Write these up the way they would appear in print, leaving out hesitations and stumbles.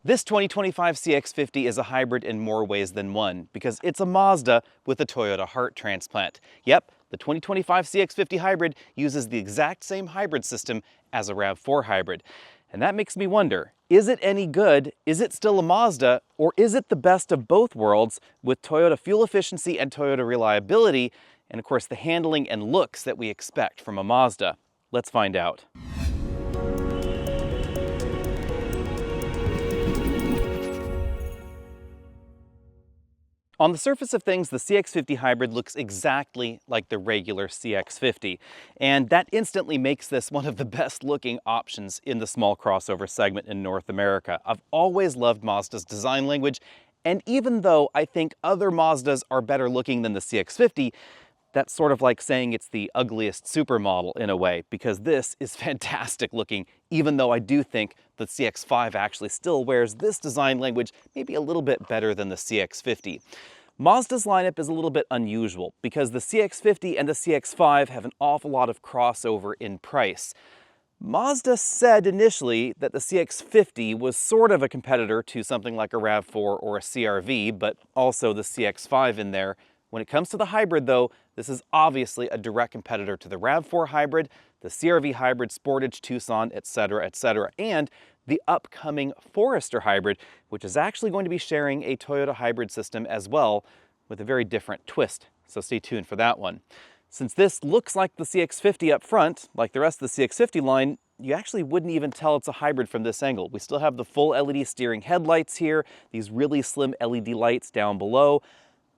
This 2025 CX50 is a hybrid in more ways than one because it's a Mazda with a Toyota heart transplant. Yep, the 2025 CX50 hybrid uses the exact same hybrid system as a RAV4 hybrid. And that makes me wonder, is it any good? Is it still a Mazda? Or is it the best of both worlds with Toyota fuel efficiency and Toyota reliability, and of course the handling and looks that we expect from a Mazda? Let's find out. On the surface of things, the CX50 hybrid looks exactly like the regular CX50, and that instantly makes this one of the best looking options in the small crossover segment in North America. I've always loved Mazda's design language, and even though I think other Mazdas are better looking than the CX50, that's sort of like saying it's the ugliest supermodel in a way, because this is fantastic looking, even though I do think the CX5 actually still wears this design language maybe a little bit better than the CX50. Mazda's lineup is a little bit unusual because the CX50 and the CX5 have an awful lot of crossover in price. Mazda said initially that the CX50 was sort of a competitor to something like a RAV4 or a CR-V, but also the CX5 in there. When it comes to the hybrid though, this is obviously a direct competitor to the RAV4 hybrid, the CR-V hybrid, Sportage, Tucson, etc., and the upcoming Forester hybrid, which is actually going to be sharing a Toyota hybrid system as well, with a very different twist. So stay tuned for that one. Since this looks like the CX50 up front, like the rest of the CX50 line, you actually wouldn't even tell it's a hybrid from this angle. We still have the full LED steering headlights here, these really slim LED lights down below.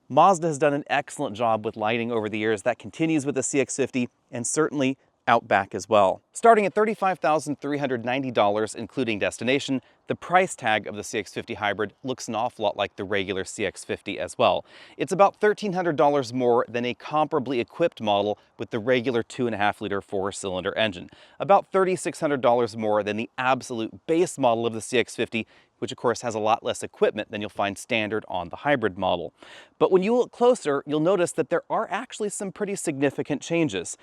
Mazda has done an excellent job with lighting over the years. That continues with the CX50 and certainly out back as well. Starting at $35,390, including destination, the price tag of the CX50 hybrid looks an awful lot like the regular CX50 as well. It's about $1,300 more than a comparably equipped model with the regular 2.5-liter four-cylinder engine. About $3,600 more than the absolute base model of the CX50, which of course has a lot less equipment than you'll find standard on the hybrid model. But when you look closer, you'll notice that there are actually some pretty significant changes.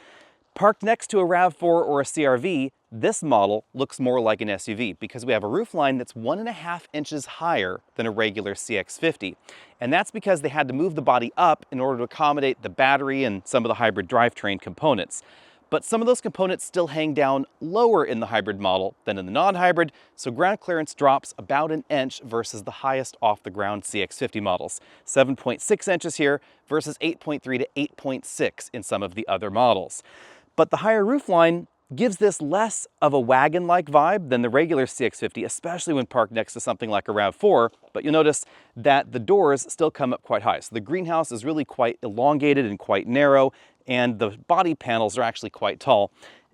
Parked next to a RAV4 or a CR-V, this model looks more like an SUV because we have a roofline that's 1.5 inches higher than a regular CX50. And that's because they had to move the body up in order to accommodate the battery and some of the hybrid drivetrain components. But some of those components still hang down lower in the hybrid model than in the non-hybrid, so ground clearance drops about an inch versus the highest off-the-ground CX50 models. 7.6 inches here versus 8.3 to 8.6 in some of the other models. But the higher roofline gives this less of a wagon-like vibe than the regular CX50, especially when parked next to something like a RAV4, but you'll notice that the doors still come up quite high. So the greenhouse is really quite elongated and quite narrow, and the body panels are actually quite tall.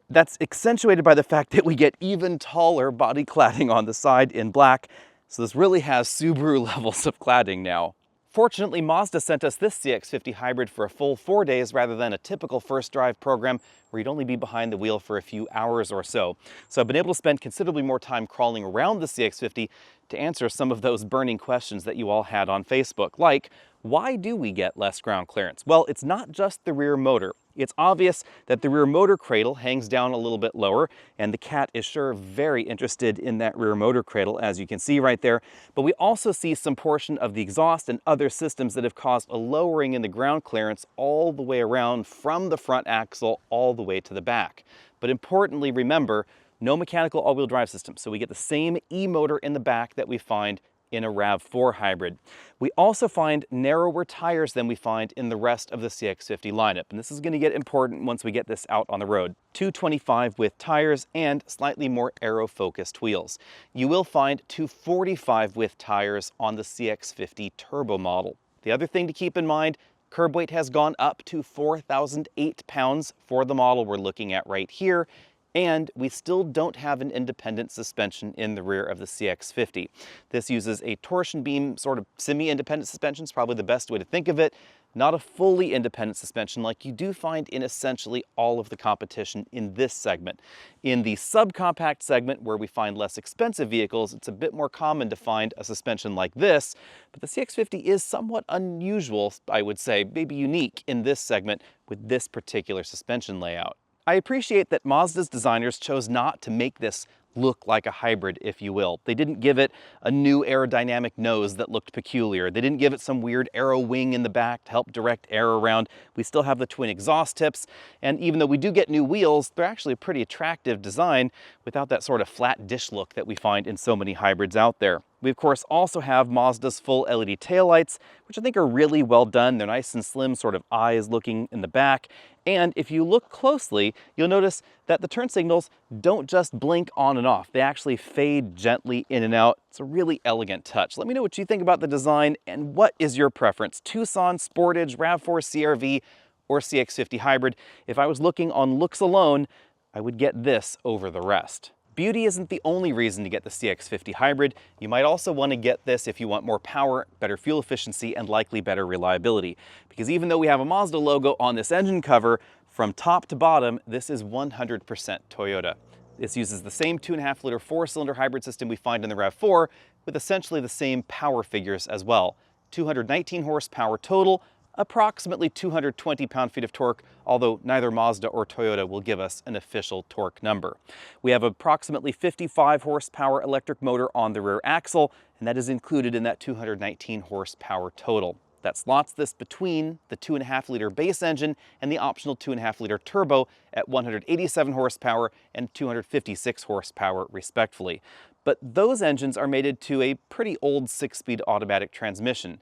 That's accentuated by the fact that we get even taller body cladding on the side in black, so this really has Subaru levels of cladding now. Fortunately, Mazda sent us this CX50 hybrid for a full 4 days rather than a typical first drive program where you'd only be behind the wheel for a few hours or so. So I've been able to spend considerably more time crawling around the CX50 to answer some of those burning questions that you all had on Facebook, like, why do we get less ground clearance? Well, it's not just the rear motor. It's obvious that the rear motor cradle hangs down a little bit lower, and the cat is sure very interested in that rear motor cradle, as you can see right there. But we also see some portion of the exhaust and other systems that have caused a lowering in the ground clearance all the way around from the front axle all the way to the back. But importantly, remember, no mechanical all-wheel drive system, so we get the same e-motor in the back that we find in a RAV4 hybrid. We also find narrower tires than we find in the rest of the CX50 lineup, and this is going to get important once we get this out on the road. 225 width tires and slightly more aero-focused wheels. You will find 245 width tires on the CX50 turbo model. The other thing to keep in mind, curb weight has gone up to 4,008 pounds for the model we're looking at right here, and we still don't have an independent suspension in the rear of the CX50. This uses a torsion beam, sort of semi-independent suspension is probably the best way to think of it, not a fully independent suspension like you do find in essentially all of the competition in this segment. In the subcompact segment, where we find less expensive vehicles, it's a bit more common to find a suspension like this, but the CX50 is somewhat unusual, I would say, maybe unique in this segment with this particular suspension layout. I appreciate that Mazda's designers chose not to make this look like a hybrid, if you will. They didn't give it a new aerodynamic nose that looked peculiar. They didn't give it some weird aero wing in the back to help direct air around. We still have the twin exhaust tips, and even though we do get new wheels, they're actually a pretty attractive design without that sort of flat dish look that we find in so many hybrids out there. We of course also have Mazda's full LED taillights, which I think are really well done. They're nice and slim, sort of eyes looking in the back. And if you look closely, you'll notice that the turn signals don't just blink on and off. They actually fade gently in and out. It's a really elegant touch. Let me know what you think about the design and what is your preference: Tucson, Sportage, RAV4 CR-V, or CX50 Hybrid. If I was looking on looks alone, I would get this over the rest. Beauty isn't the only reason to get the CX50 Hybrid. You might also want to get this if you want more power, better fuel efficiency, and likely better reliability. Because even though we have a Mazda logo on this engine cover, from top to bottom, this is 100% Toyota. This uses the same 2.5-liter 4-cylinder hybrid system we find in the RAV4, with essentially the same power figures as well. 219 horsepower total, approximately 220 pound-feet of torque, although neither Mazda or Toyota will give us an official torque number. We have approximately 55 horsepower electric motor on the rear axle, and that is included in that 219 horsepower total. That slots this between the 2.5-liter base engine and the optional 2.5-liter turbo at 187 horsepower and 256 horsepower respectively. But those engines are mated to a pretty old 6-speed automatic transmission.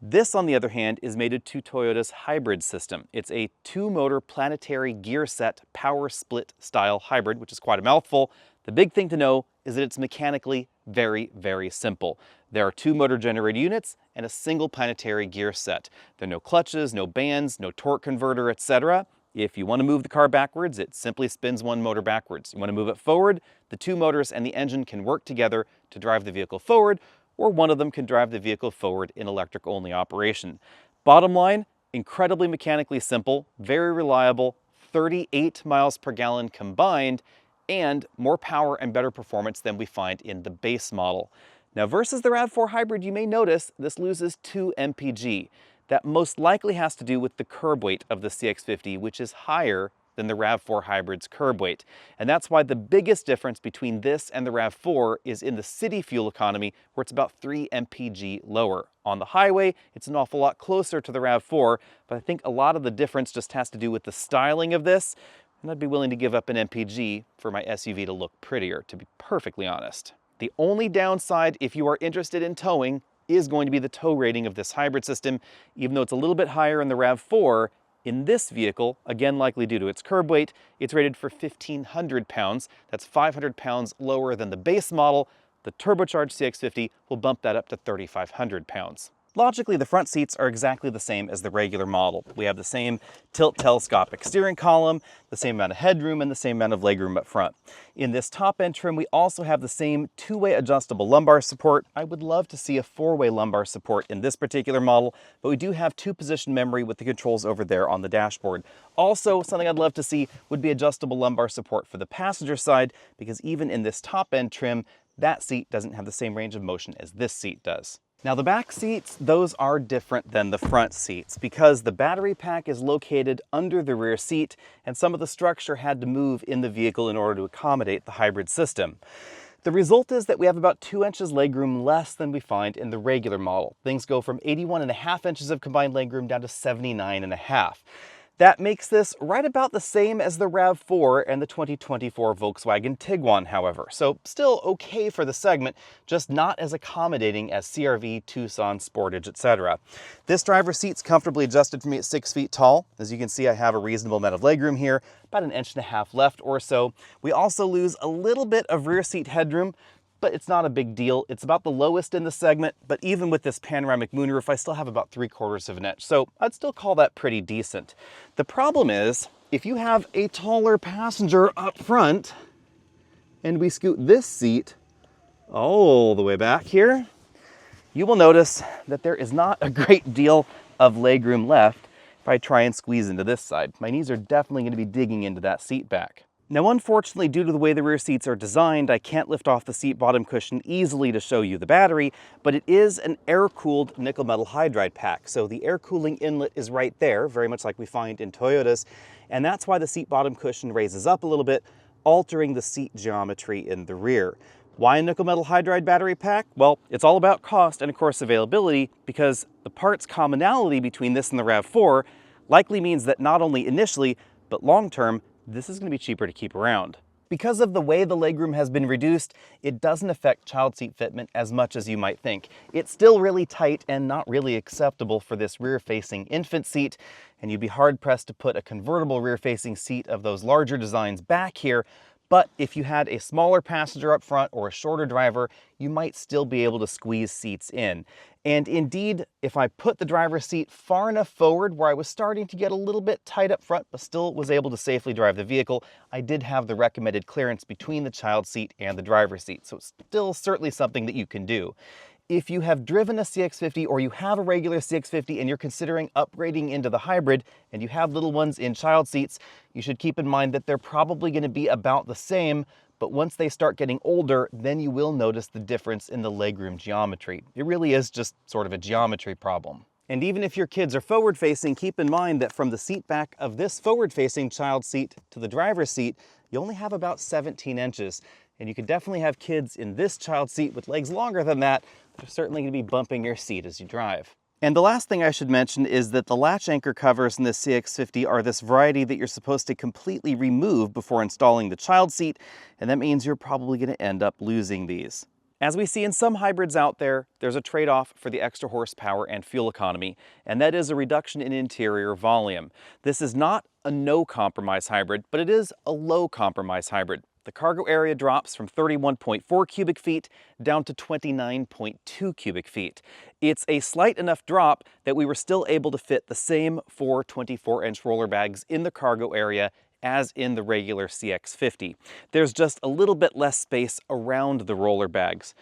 This, on the other hand, is mated to Toyota's hybrid system. It's a 2-motor planetary gear set power split style hybrid, which is quite a mouthful. The big thing to know is that it's mechanically very, very simple. There are 2 motor generator units and a single planetary gear set. There are no clutches, no bands, no torque converter, etc. If you want to move the car backwards, it simply spins 1 motor backwards. You want to move it forward, the 2 motors and the engine can work together to drive the vehicle forward, or one of them can drive the vehicle forward in electric-only operation. Bottom line, incredibly mechanically simple, very reliable, 38 miles per gallon combined, and more power and better performance than we find in the base model. Now, versus the RAV4 Hybrid, you may notice this loses 2 mpg. That most likely has to do with the curb weight of the CX50, which is higher than the RAV4 Hybrid's curb weight. And that's why the biggest difference between this and the RAV4 is in the city fuel economy, where it's about 3 mpg lower. On the highway, it's an awful lot closer to the RAV4, but I think a lot of the difference just has to do with the styling of this, and I'd be willing to give up an mpg for my SUV to look prettier, to be perfectly honest. The only downside, if you are interested in towing, is going to be the tow rating of this hybrid system. Even though it's a little bit higher in the RAV4, in this vehicle, again likely due to its curb weight, it's rated for 1,500 pounds. That's 500 pounds lower than the base model. The turbocharged CX50 will bump that up to 3,500 pounds. Logically, the front seats are exactly the same as the regular model. We have the same tilt telescopic steering column, the same amount of headroom, and the same amount of legroom up front. In this top-end trim, we also have the same 2-way adjustable lumbar support. I would love to see a 4-way lumbar support in this particular model, but we do have 2-position memory with the controls over there on the dashboard. Also, something I'd love to see would be adjustable lumbar support for the passenger side, because even in this top-end trim, that seat doesn't have the same range of motion as this seat does. Now the back seats, those are different than the front seats because the battery pack is located under the rear seat and some of the structure had to move in the vehicle in order to accommodate the hybrid system. The result is that we have about 2 inches legroom less than we find in the regular model. Things go from 81.5 inches of combined legroom down to 79.5. That makes this right about the same as the RAV4 and the 2024 Volkswagen Tiguan, however. So still okay for the segment, just not as accommodating as CR-V, Tucson, Sportage, etc. This driver's seat's comfortably adjusted for me at 6 feet tall. As you can see, I have a reasonable amount of legroom here, about 1.5 inches left or so. We also lose a little bit of rear seat headroom, but it's not a big deal. It's about the lowest in the segment, but even with this panoramic moonroof, I still have about 3/4 of an inch, so I'd still call that pretty decent. The problem is, if you have a taller passenger up front, and we scoot this seat all the way back here, you will notice that there is not a great deal of legroom left if I try and squeeze into this side. My knees are definitely going to be digging into that seat back. Now, unfortunately, due to the way the rear seats are designed, I can't lift off the seat bottom cushion easily to show you the battery, but it is an air-cooled nickel metal hydride pack. So the air cooling inlet is right there, very much like we find in Toyotas, and that's why the seat bottom cushion raises up a little bit, altering the seat geometry in the rear. Why a nickel metal hydride battery pack? Well, it's all about cost and of course availability, because the parts commonality between this and the RAV4 likely means that not only initially, but long term, this is going to be cheaper to keep around. Because of the way the legroom has been reduced, it doesn't affect child seat fitment as much as you might think. It's still really tight and not really acceptable for this rear-facing infant seat, and you'd be hard-pressed to put a convertible rear-facing seat of those larger designs back here. But if you had a smaller passenger up front or a shorter driver, you might still be able to squeeze seats in. And indeed, if I put the driver's seat far enough forward where I was starting to get a little bit tight up front, but still was able to safely drive the vehicle, I did have the recommended clearance between the child seat and the driver's seat. So it's still certainly something that you can do. If you have driven a CX50 or you have a regular CX50 and you're considering upgrading into the hybrid and you have little ones in child seats, you should keep in mind that they're probably going to be about the same, but once they start getting older, then you will notice the difference in the legroom geometry. It really is just sort of a geometry problem. And even if your kids are forward-facing, keep in mind that from the seat back of this forward-facing child seat to the driver's seat, you only have about 17 inches. And you could definitely have kids in this child seat with legs longer than that. They're certainly going to be bumping your seat as you drive. And the last thing I should mention is that the latch anchor covers in this CX50 are this variety that you're supposed to completely remove before installing the child seat, and that means you're probably going to end up losing these. As we see in some hybrids out there, there's a trade-off for the extra horsepower and fuel economy, and that is a reduction in interior volume. This is not a no-compromise hybrid, but it is a low-compromise hybrid. The cargo area drops from 31.4 cubic feet down to 29.2 cubic feet. It's a slight enough drop that we were still able to fit the same 4 24-inch roller bags in the cargo area as in the regular CX50. There's just a little bit less space around the roller bags.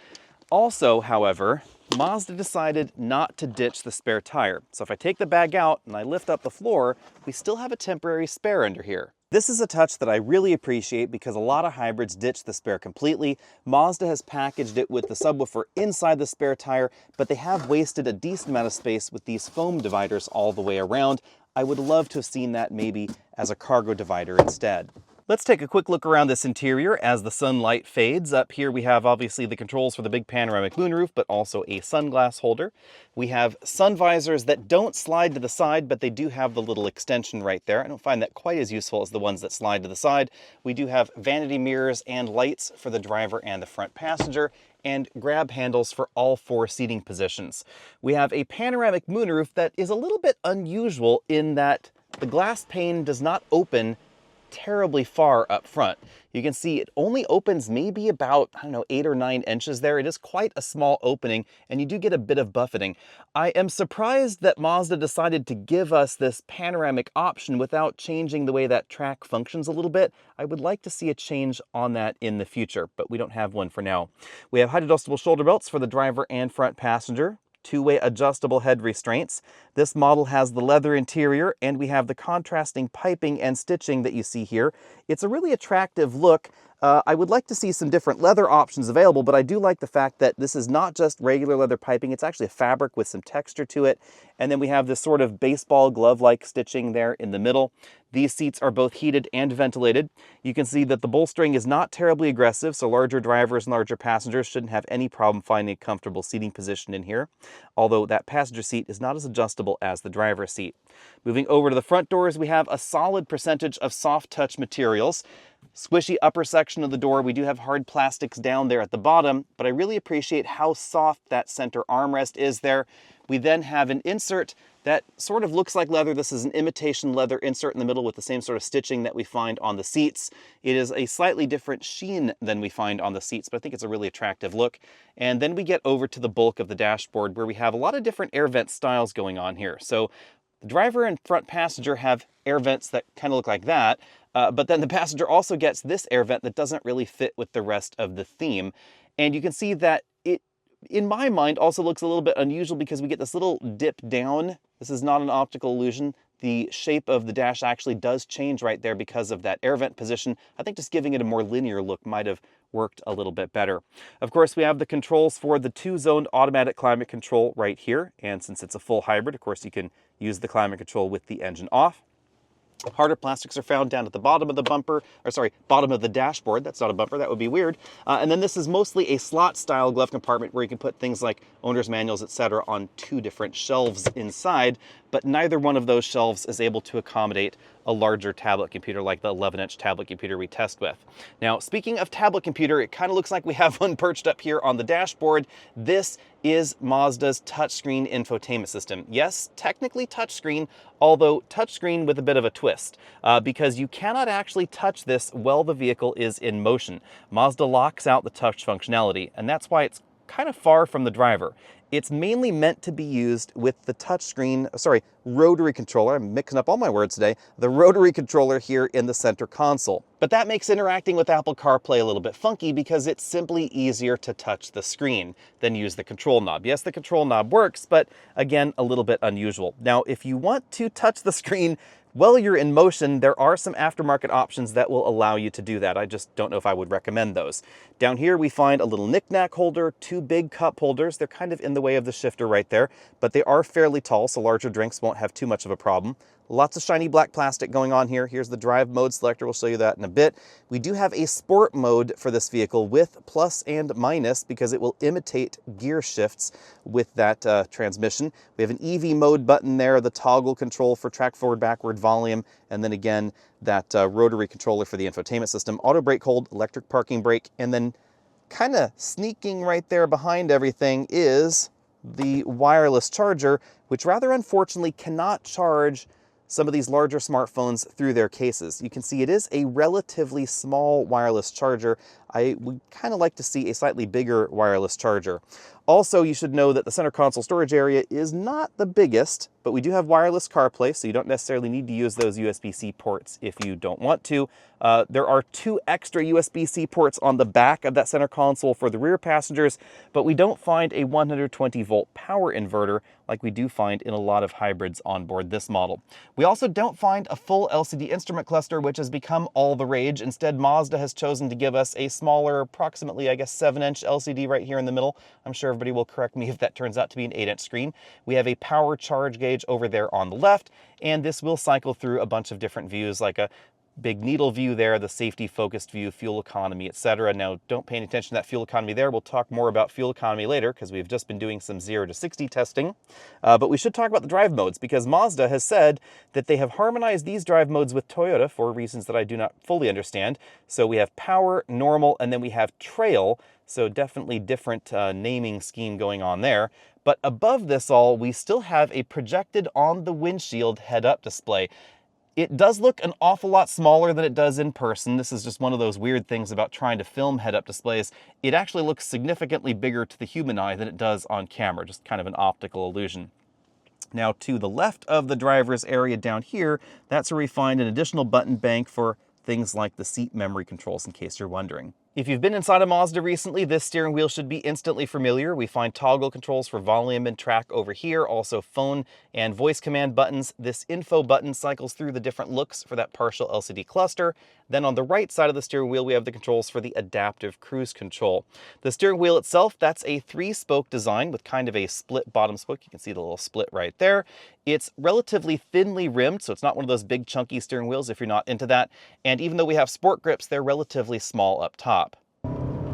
Also, however, Mazda decided not to ditch the spare tire. So if I take the bag out and I lift up the floor, we still have a temporary spare under here. This is a touch that I really appreciate because a lot of hybrids ditch the spare completely. Mazda has packaged it with the subwoofer inside the spare tire, but they have wasted a decent amount of space with these foam dividers all the way around. I would love to have seen that maybe as a cargo divider instead. Let's take a quick look around this interior as the sunlight fades. Up here we have obviously the controls for the big panoramic moonroof, but also a sunglass holder. We have sun visors that don't slide to the side, but they do have the little extension right there. I don't find that quite as useful as the ones that slide to the side. We do have vanity mirrors and lights for the driver and the front passenger, and grab handles for all 4 seating positions. We have a panoramic moonroof that is a little bit unusual in that the glass pane does not open terribly far up front. You can see it only opens maybe about, 8 or 9 inches there. It is quite a small opening, and you do get a bit of buffeting. I am surprised that Mazda decided to give us this panoramic option without changing the way that track functions a little bit. I would like to see a change on that in the future, but we don't have one for now. We have height adjustable shoulder belts for the driver and front passenger. 2-way adjustable head restraints. This model has the leather interior, and we have the contrasting piping and stitching that you see here. It's a really attractive look. I would like to see some different leather options available, but I do like the fact that this is not just regular leather piping, it's actually a fabric with some texture to it. And then we have this sort of baseball glove-like stitching there in the middle. These seats are both heated and ventilated. You can see that the bolstering is not terribly aggressive, so larger drivers and larger passengers shouldn't have any problem finding a comfortable seating position in here, although that passenger seat is not as adjustable as the driver's seat. Moving over to the front doors, we have a solid percentage of soft touch materials. Squishy upper section of the door. We do have hard plastics down there at the bottom, but I really appreciate how soft that center armrest is there. We then have an insert that sort of looks like leather. This is an imitation leather insert in the middle with the same sort of stitching that we find on the seats. It is a slightly different sheen than we find on the seats, but I think it's a really attractive look. And then we get over to the bulk of the dashboard where we have a lot of different air vent styles going on here. So the driver and front passenger have air vents that kind of look like that, but then the passenger also gets this air vent that doesn't really fit with the rest of the theme. And you can see that it, in my mind, also looks a little bit unusual because we get this little dip down. This is not an optical illusion. The shape of the dash actually does change right there because of that air vent position. I think just giving it a more linear look might have worked a little bit better. Of course, we have the controls for the 2-zone automatic climate control right here. And since it's a full hybrid, of course, you can use the climate control with the engine off. Harder plastics are found down at the bottom of the bumper, or sorry, bottom of the dashboard. That's not a bumper, that would be weird. And then this is mostly a slot style glove compartment where you can put things like owner's manuals, etc. on 2 different shelves inside, but neither one of those shelves is able to accommodate a larger tablet computer like the 11-inch tablet computer we test with. Now, speaking of tablet computer, it kind of looks like we have one perched up here on the dashboard. This is Mazda's touchscreen infotainment system. Yes, technically touchscreen, although touchscreen with a bit of a twist, because you cannot actually touch this while the vehicle is in motion. Mazda locks out the touch functionality, and that's why it's kind of far from the driver. It's mainly meant to be used with the touchscreen, rotary controller. I'm mixing up all my words today. The rotary controller here in the center console. But that makes interacting with Apple CarPlay a little bit funky because it's simply easier to touch the screen than use the control knob. Yes, the control knob works, but again, a little bit unusual. Now, if you want to touch the screen while you're in motion, there are some aftermarket options that will allow you to do that. I just don't know if I would recommend those. Down here we find a little knick-knack holder, 2 big cup holders. They're kind of in the way of the shifter right there, but they are fairly tall, so larger drinks won't have too much of a problem. Lots of shiny black plastic going on here. Here's the drive mode selector. We'll show you that in a bit. We do have a sport mode for this vehicle with plus and minus because it will imitate gear shifts with that transmission. We have an EV mode button there, the toggle control for track forward, backward, volume, and then again, that rotary controller for the infotainment system, auto brake hold, electric parking brake, and then kind of sneaking right there behind everything is the wireless charger, which rather unfortunately cannot charge some of these larger smartphones through their cases. You can see it is a relatively small wireless charger. I would kind of like to see a slightly bigger wireless charger. Also, you should know that the center console storage area is not the biggest, but we do have wireless CarPlay, so you don't necessarily need to use those USB-C ports if you don't want to. There are 2 extra USB-C ports on the back of that center console for the rear passengers, but we don't find a 120-volt power inverter like we do find in a lot of hybrids on board this model. We also don't find a full LCD instrument cluster, which has become all the rage. Instead, Mazda has chosen to give us a smaller, approximately, I guess, 7-inch LCD right here in the middle. I'm sure everybody will correct me if that turns out to be an 8-inch screen. We have a power charge gauge over there on the left, and this will cycle through a bunch of different views, like a big needle view there, the safety focused view, fuel economy, etc. Now, don't pay any attention to that fuel economy there. We'll talk more about fuel economy later because we've just been doing some 0 to 60 testing. But we should talk about the drive modes because Mazda has said that they have harmonized these drive modes with Toyota for reasons that I do not fully understand. So we have power, normal, and then we have trail. So definitely different naming scheme going on there. But above this all, we still have a projected on the windshield head-up display. It does look an awful lot smaller than it does in person. This is just one of those weird things about trying to film head-up displays. It actually looks significantly bigger to the human eye than it does on camera, just kind of an optical illusion. Now, to the left of the driver's area down here, that's where we find an additional button bank for things like the seat memory controls, in case you're wondering. If you've been inside a Mazda recently, this steering wheel should be instantly familiar. We find toggle controls for volume and track over here, also phone and voice command buttons. This info button cycles through the different looks for that partial LCD cluster. Then on the right side of the steering wheel, we have the controls for the adaptive cruise control. The steering wheel itself, that's a 3-spoke design with kind of a split bottom spoke. You can see the little split right there. It's relatively thinly rimmed, so it's not one of those big chunky steering wheels if you're not into that. And even though we have sport grips, they're relatively small up top.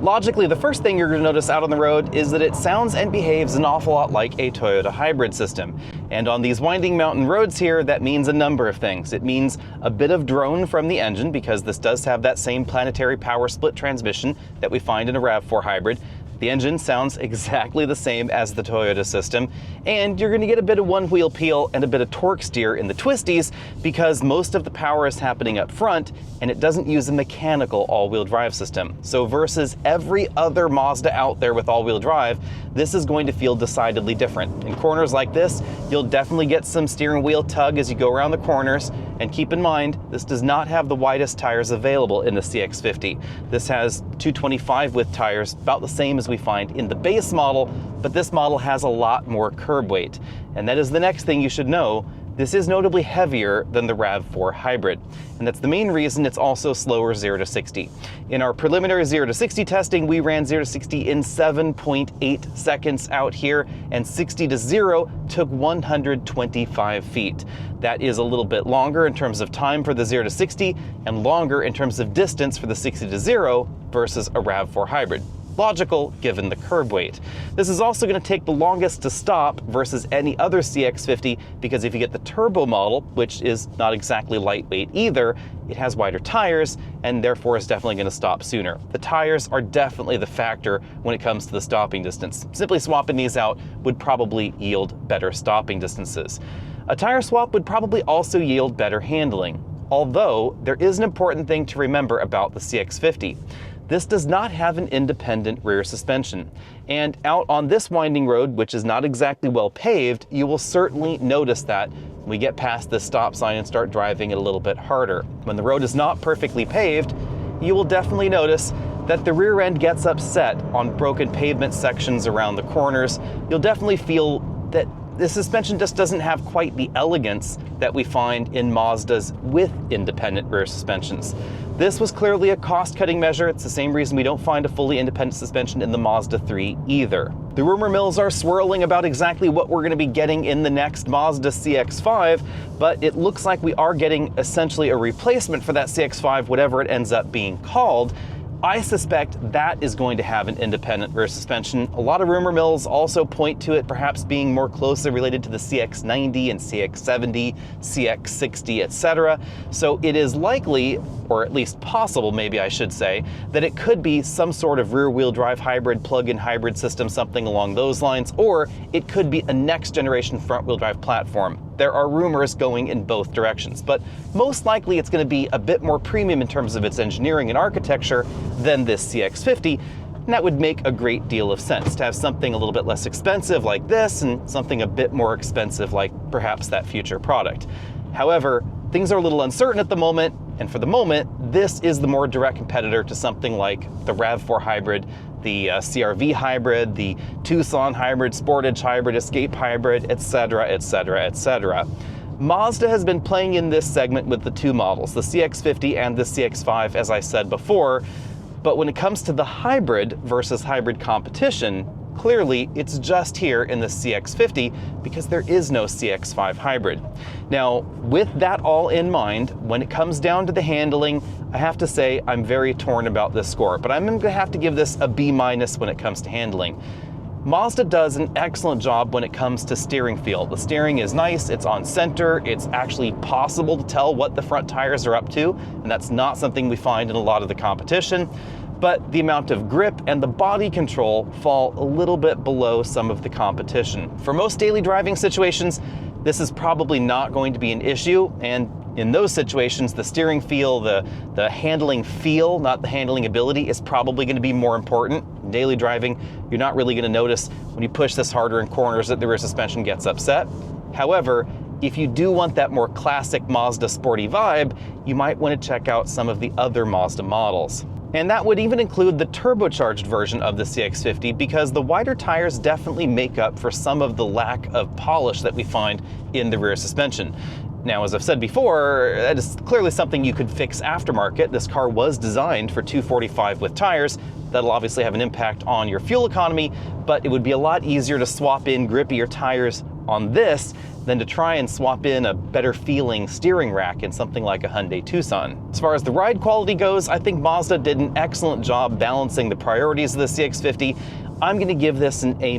Logically, the first thing you're going to notice out on the road is that it sounds and behaves an awful lot like a Toyota hybrid system. And on these winding mountain roads here, that means a number of things. It means a bit of drone from the engine, because this does have that same planetary power split transmission that we find in a RAV4 hybrid. The engine sounds exactly the same as the Toyota system, and you're going to get a bit of one-wheel peel and a bit of torque steer in the twisties because most of the power is happening up front and it doesn't use a mechanical all-wheel drive system. So versus every other Mazda out there with all-wheel drive, this is going to feel decidedly different. In corners like this, you'll definitely get some steering wheel tug as you go around the corners, and keep in mind, this does not have the widest tires available in the CX50. This has 225 width tires, about the same as we find in the base model, but this model has a lot more curb weight. And that is the next thing you should know. This is notably heavier than the RAV4 hybrid, and that's the main reason it's also slower 0 to 60. In our preliminary 0 to 60 testing, we ran 0 to 60 in 7.8 seconds out here, and 60 to 0 took 125 feet. That is a little bit longer in terms of time for the 0 to 60, and longer in terms of distance for the 60 to 0 versus a RAV4 hybrid. Logical given the curb weight. This is also going to take the longest to stop versus any other CX50 because if you get the turbo model, which is not exactly lightweight either, it has wider tires and therefore is definitely going to stop sooner. The tires are definitely the factor when it comes to the stopping distance. Simply swapping these out would probably yield better stopping distances. A tire swap would probably also yield better handling. Although there is an important thing to remember about the CX50. This does not have an independent rear suspension. And out on this winding road, which is not exactly well paved, you will certainly notice that when we get past this stop sign and start driving it a little bit harder. When the road is not perfectly paved, you will definitely notice that the rear end gets upset on broken pavement sections around the corners. You'll definitely feel that the suspension just doesn't have quite the elegance that we find in Mazdas with independent rear suspensions. This was clearly a cost-cutting measure. It's the same reason we don't find a fully independent suspension in the Mazda 3 either. The rumor mills are swirling about exactly what we're going to be getting in the next Mazda CX-5, but it looks like we are getting essentially a replacement for that CX-5, whatever it ends up being called. I suspect that is going to have an independent rear suspension. A lot of rumor mills also point to it perhaps being more closely related to the CX90 and CX70, CX60, etc. So it is likely, or at least possible maybe I should say, that it could be some sort of rear-wheel drive hybrid, plug-in hybrid system, something along those lines, or it could be a next-generation front-wheel drive platform. There are rumors going in both directions, but most likely it's going to be a bit more premium in terms of its engineering and architecture than this CX50, and that would make a great deal of sense to have something a little bit less expensive like this and something a bit more expensive like perhaps that future product. However, things are a little uncertain at the moment, and for the moment, this is the more direct competitor to something like the RAV4 hybrid, the CR-V hybrid, the Tucson hybrid, Sportage hybrid, Escape hybrid, etc., etc., etc. Mazda has been playing in this segment with the two models, the CX50 and the CX-5, as I said before, but when it comes to the hybrid versus hybrid competition, clearly it's just here in the CX50 because there is no CX-5 hybrid. Now, with that all in mind, when it comes down to the handling, I have to say I'm very torn about this score, but I'm going to have to give this a B- when it comes to handling. Mazda does an excellent job when it comes to steering feel. The steering is nice, it's on center, it's actually possible to tell what the front tires are up to, and that's not something we find in a lot of the competition. But the amount of grip and the body control fall a little bit below some of the competition. For most daily driving situations, this is probably not going to be an issue, and in those situations, the steering feel, the handling feel, not the handling ability, is probably going to be more important. In daily driving, you're not really going to notice when you push this harder in corners that the rear suspension gets upset. However, if you do want that more classic Mazda sporty vibe, you might want to check out some of the other Mazda models. And that would even include the turbocharged version of the CX50 because the wider tires definitely make up for some of the lack of polish that we find in the rear suspension. Now, as I've said before, that is clearly something you could fix aftermarket. This car was designed for 245 with tires. That'll obviously have an impact on your fuel economy, but it would be a lot easier to swap in grippier tires on this than to try and swap in a better feeling steering rack in something like a Hyundai Tucson. As far as the ride quality goes, I think Mazda did an excellent job balancing the priorities of the CX50. I'm going to give this an A-.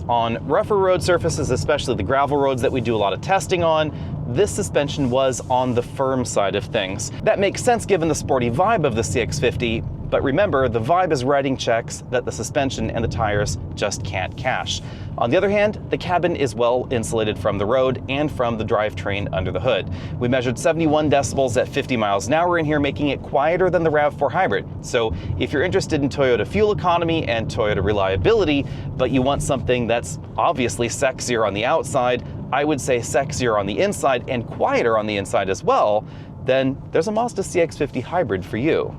On rougher road surfaces, especially the gravel roads that we do a lot of testing on, this suspension was on the firm side of things. That makes sense given the sporty vibe of the CX50, but remember, the vibe is writing checks that the suspension and the tires just can't cash. On the other hand, the cabin is well insulated from the road and from the drivetrain under the hood. We measured 71 decibels at 50 miles an hour in here, making it quieter than the RAV4 hybrid. So if you're interested in Toyota fuel economy and Toyota reliability, but you want something that's obviously sexier on the outside, I would say sexier on the inside and quieter on the inside as well, then there's a Mazda CX-50 hybrid for you.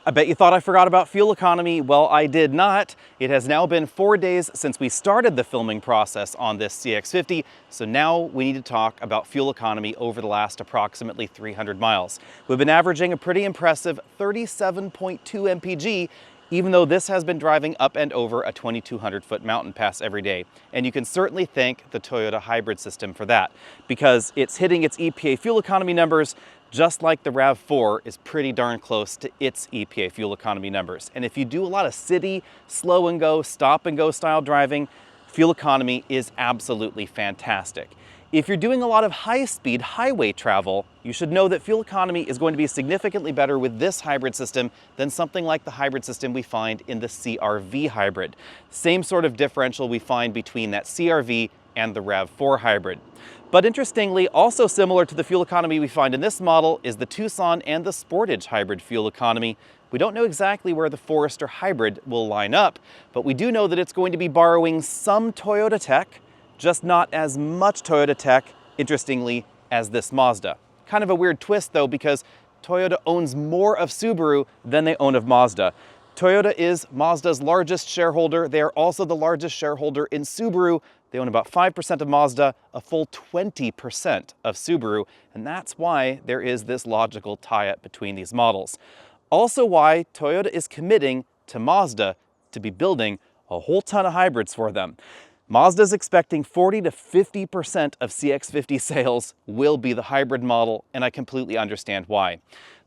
I bet you thought I forgot about fuel economy. Well, I did not. It has now been 4 days since we started the filming process on this CX50, so now we need to talk about fuel economy over the last approximately 300 miles. We've been averaging a pretty impressive 37.2 mpg, even though this has been driving up and over a 2,200-foot mountain pass every day. And you can certainly thank the Toyota hybrid system for that, because it's hitting its EPA fuel economy numbers just like the RAV4 is pretty darn close to its EPA fuel economy numbers. And if you do a lot of city, slow and go, stop and go style driving, fuel economy is absolutely fantastic. If you're doing a lot of high-speed highway travel, you should know that fuel economy is going to be significantly better with this hybrid system than something like the hybrid system we find in the CR-V hybrid. Same sort of differential we find between that CR-V and the RAV4 hybrid. But interestingly, also similar to the fuel economy we find in this model is the Tucson and the Sportage hybrid fuel economy. We don't know exactly where the Forester hybrid will line up, but we do know that it's going to be borrowing some Toyota tech, just not as much Toyota tech, interestingly, as this Mazda. Kind of a weird twist though, because Toyota owns more of Subaru than they own of Mazda. Toyota is Mazda's largest shareholder. They are also the largest shareholder in Subaru. They own about 5% of Mazda, a full 20% of Subaru, and that's why there is this logical tie-up between these models. Also why Toyota is committing to Mazda to be building a whole ton of hybrids for them. Mazda's expecting 40 to 50% of CX50 sales will be the hybrid model, and I completely understand why.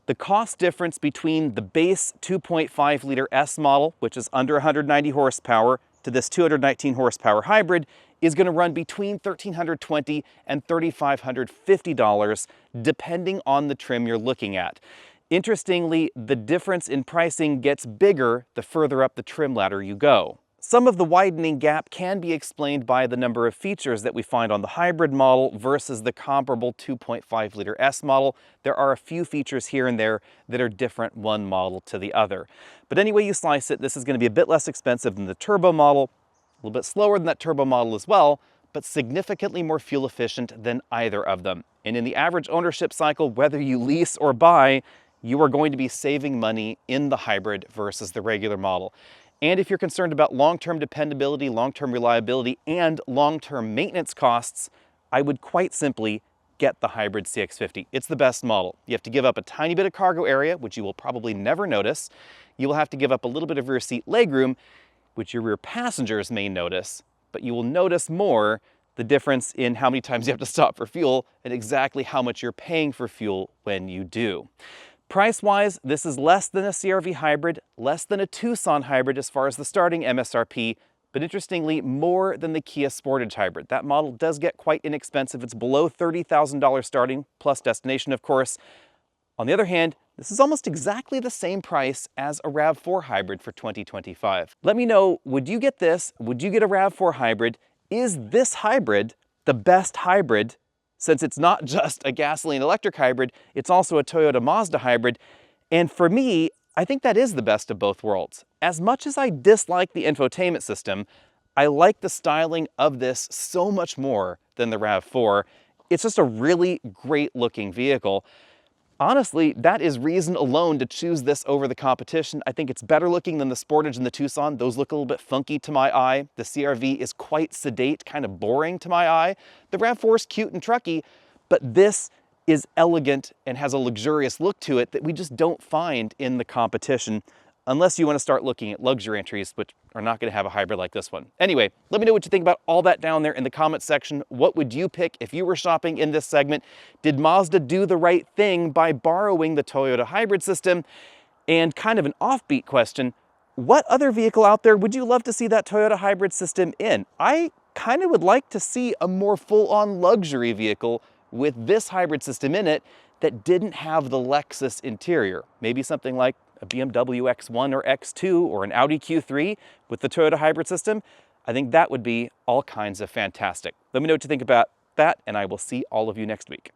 The cost difference between the base 2.5-liter S model, which is under 190 horsepower, to this 219 horsepower hybrid is going to run between $1,320 and $3,550, depending on the trim you're looking at. Interestingly, the difference in pricing gets bigger the further up the trim ladder you go. Some of the widening gap can be explained by the number of features that we find on the hybrid model versus the comparable 2.5-liter S model. There are a few features here and there that are different one model to the other. But any way you slice it, this is going to be a bit less expensive than the turbo model, a little bit slower than that turbo model as well, but significantly more fuel efficient than either of them. And in the average ownership cycle, whether you lease or buy, you are going to be saving money in the hybrid versus the regular model. And if you're concerned about long-term dependability, long-term reliability, and long-term maintenance costs, I would quite simply get the hybrid CX50. It's the best model. You have to give up a tiny bit of cargo area, which you will probably never notice. You will have to give up a little bit of rear seat legroom, which your rear passengers may notice, but you will notice more the difference in how many times you have to stop for fuel and exactly how much you're paying for fuel when you do. Price-wise, this is less than a CR-V hybrid, less than a Tucson hybrid as far as the starting MSRP, but interestingly, more than the Kia Sportage hybrid. That model does get quite inexpensive. It's below $30,000 starting, plus destination, of course. On the other hand, this is almost exactly the same price as a RAV4 hybrid for 2025. Let me know, would you get this? Would you get a RAV4 hybrid? Is this hybrid the best hybrid? Since it's not just a gasoline-electric hybrid, it's also a Toyota Mazda hybrid. And for me, I think that is the best of both worlds. As much as I dislike the infotainment system, I like the styling of this so much more than the RAV4. It's just a really great-looking vehicle. Honestly, that is reason alone to choose this over the competition. I think it's better looking than the Sportage and the Tucson. Those look a little bit funky to my eye. The CR-V is quite sedate, kind of boring to my eye. The RAV4 is cute and trucky, but this is elegant and has a luxurious look to it that we just don't find in the competition, unless you want to start looking at luxury entries, which are not going to have a hybrid like this one. Anyway, let me know what you think about all that down there in the comments section. What would you pick if you were shopping in this segment? Did Mazda do the right thing by borrowing the Toyota hybrid system? And kind of an offbeat question, what other vehicle out there would you love to see that Toyota hybrid system in? I kind of would like to see a more full-on luxury vehicle with this hybrid system in it that didn't have the Lexus interior. Maybe something like a BMW X1 or X2 or an Audi Q3 with the Toyota hybrid system. I think that would be all kinds of fantastic. Let me know what you think about that, and I will see all of you next week.